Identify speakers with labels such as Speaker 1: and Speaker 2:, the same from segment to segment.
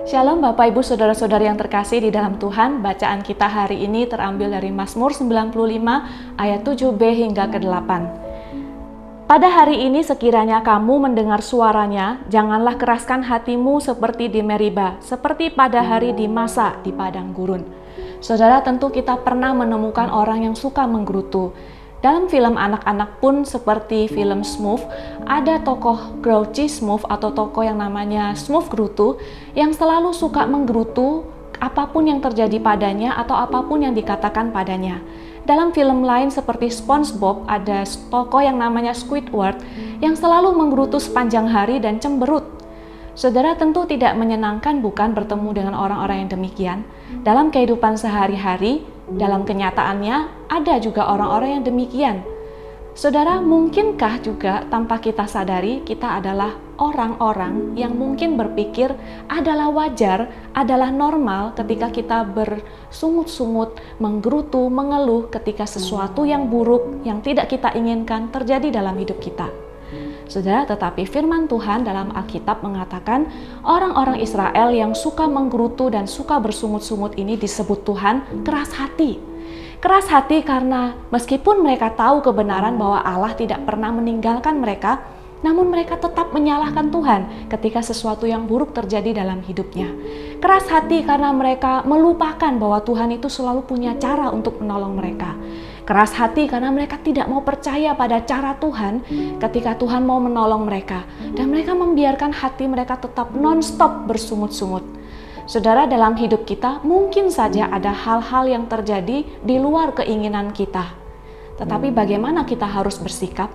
Speaker 1: Shalom Bapak Ibu Saudara-saudari yang terkasih di dalam Tuhan. Bacaan kita hari ini terambil dari Mazmur 95 ayat 7b hingga ke-8. Pada hari ini sekiranya kamu mendengar suaranya, janganlah keraskan hatimu seperti di Meriba, seperti pada hari di Masa di padang gurun. Saudara, tentu kita pernah menemukan orang yang suka menggerutu. Dalam film anak-anak pun seperti film Smurf, ada tokoh Grouchy Smurf atau tokoh yang namanya Smurf Gerutu yang selalu suka menggerutu apapun yang terjadi padanya atau apapun yang dikatakan padanya. Dalam film lain seperti SpongeBob ada tokoh yang namanya Squidward yang selalu menggerutu sepanjang hari dan cemberut. Saudara, tentu tidak menyenangkan bukan bertemu dengan orang-orang yang demikian. Dalam kehidupan sehari-hari, dalam kenyataannya ada juga orang-orang yang demikian. Saudara, mungkinkah juga tanpa kita sadari kita adalah orang-orang yang mungkin berpikir adalah wajar, adalah normal ketika kita bersungut-sungut, menggerutu, mengeluh ketika sesuatu yang buruk, yang tidak kita inginkan terjadi dalam hidup kita. Saudara, tetapi firman Tuhan dalam Alkitab mengatakan orang-orang Israel yang suka menggerutu dan suka bersungut-sungut ini disebut Tuhan keras hati. Keras hati karena meskipun mereka tahu kebenaran bahwa Allah tidak pernah meninggalkan mereka, namun mereka tetap menyalahkan Tuhan ketika sesuatu yang buruk terjadi dalam hidupnya. Keras hati karena mereka melupakan bahwa Tuhan itu selalu punya cara untuk menolong mereka. Keras hati karena mereka tidak mau percaya pada cara Tuhan ketika Tuhan mau menolong mereka. Dan mereka membiarkan hati mereka tetap non-stop bersungut-sungut. Saudara, dalam hidup kita mungkin saja ada hal-hal yang terjadi di luar keinginan kita. Tetapi bagaimana kita harus bersikap?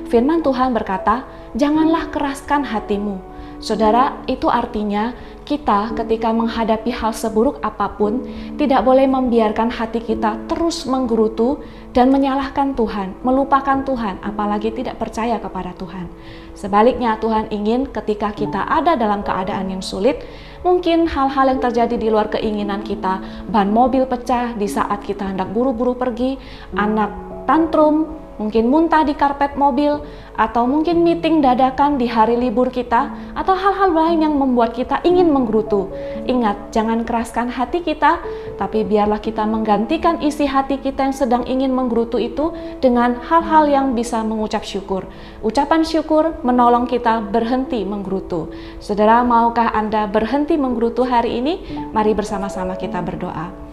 Speaker 1: Firman Tuhan berkata, janganlah keraskan hatimu. Saudara, itu artinya kita ketika menghadapi hal seburuk apapun, tidak boleh membiarkan hati kita terus menggerutu dan menyalahkan Tuhan, melupakan Tuhan, apalagi tidak percaya kepada Tuhan. Sebaliknya, Tuhan ingin ketika kita ada dalam keadaan yang sulit, mungkin hal-hal yang terjadi di luar keinginan kita, ban mobil pecah di saat kita hendak buru-buru pergi, anak tantrum, mungkin muntah di karpet mobil, atau mungkin meeting dadakan di hari libur kita, atau hal-hal lain yang membuat kita ingin menggerutu. Ingat, jangan keraskan hati kita, tapi biarlah kita menggantikan isi hati kita yang sedang ingin menggerutu itu dengan hal-hal yang bisa mengucap syukur. Ucapan syukur menolong kita berhenti menggerutu. Saudara, maukah Anda berhenti menggerutu hari ini? Mari bersama-sama kita berdoa.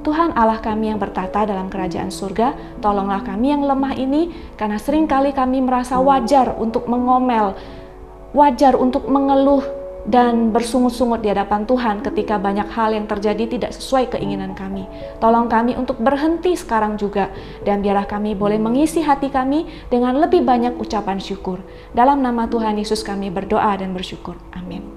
Speaker 1: Tuhan Allah kami yang bertata dalam kerajaan surga, tolonglah kami yang lemah ini, karena seringkali kami merasa wajar untuk mengomel, wajar untuk mengeluh dan bersungut-sungut di hadapan Tuhan ketika banyak hal yang terjadi tidak sesuai keinginan kami. Tolong kami untuk berhenti sekarang juga, dan biarlah kami boleh mengisi hati kami dengan lebih banyak ucapan syukur. Dalam nama Tuhan Yesus kami berdoa dan bersyukur. Amin.